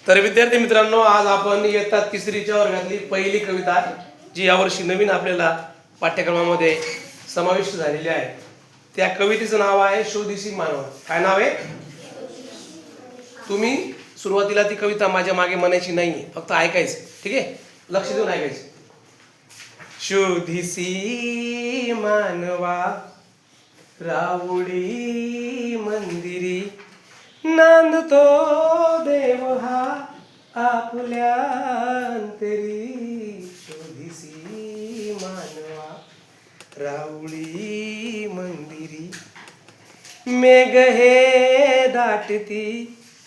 तर विद्यार्थी मित्रांनो, आज आपण इयत्ता तिसरीच्या वर्गातली पहिली कविता जी यावर्षी नवीन आपल्याला पाठ्यक्रमामध्ये समाविष्ट झालेली आहे, त्या कवितेचं नाव आहे शोधिसी मानव. काय नाव आहे? तुम्ही सुरुवातीला ती कविता माझ्या मागे म्हणायची नाही, फक्त ऐकायचं. ठीक आहे, लक्ष देऊन ऐकायचं. शोधिसी मानवा राऊळी मंदिरी, नांदतो देव हा आपल्या अंतरी. शोधिसी मानवा राऊळी मंदिरी, मेघ हे दाटती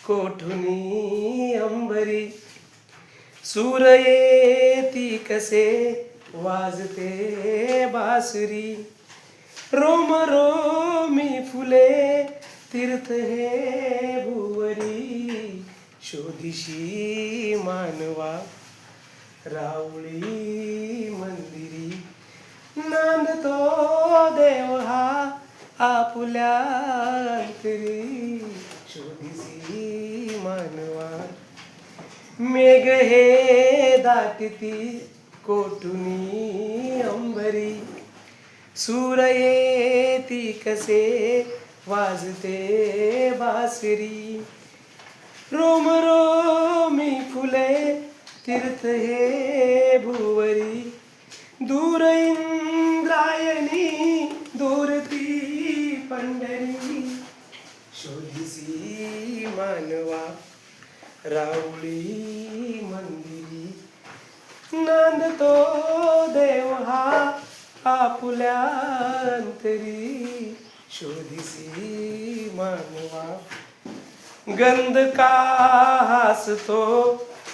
कोठुनी अंबरी. सूर येती कसे वाजते बासरी, रोम रोमी फुले तीर्थ हे भुवरी. शोधिशी मानवा राऊळी मंदिरी, नांदतो देव हा आपुल्या अंतरी. शोधिसी मानवा, मेघ हे दाटती कोठुनी अंबरी. सूर येती कसे वाजते बासरी, रोम रोमी फुले तीर्थ हे भुवरी. दूर इंद्रायणी दूरती पंढरी. शोधिसी मानवा राऊळी मंदिरी, नांदतो देव हा आपुल्या अंतरी. शोधिसी मानवा, गंध का हासतो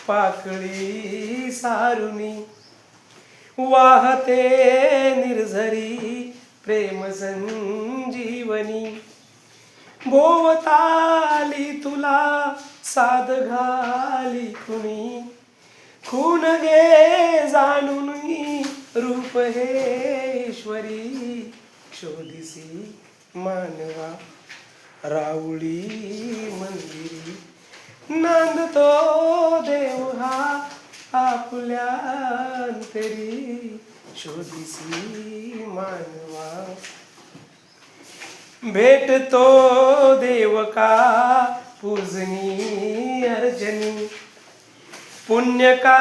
पाकळी सारुनी. वाहते निर्झरी प्रेम संजीवनी. भोवताली तुला साध घाली कुणी, खून घे जाणून रूप हे ईश्वरी. शोधिसी मानवा राऊळी मंदिरी, नांदतो देव हा आपुल्या अंतरी. शोधिसी मानवा, भेटतो देव का पूजनी अर्चनी. पुण्य का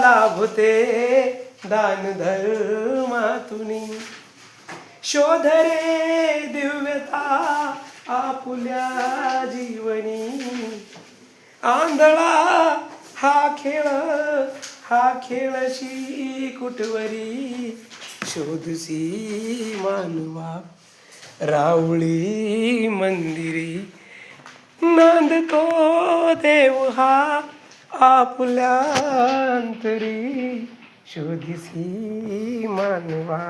लाभते दान धर्मातुनी. शोध रे दिव्यता आपुल्या जीवनी. आंधळा हा खेळशी कुटवरी. शोधसी मानवा राऊळी मंदिरी, नांदतो देव हा आपुल्या अंतरी. शोधिसी मानवा.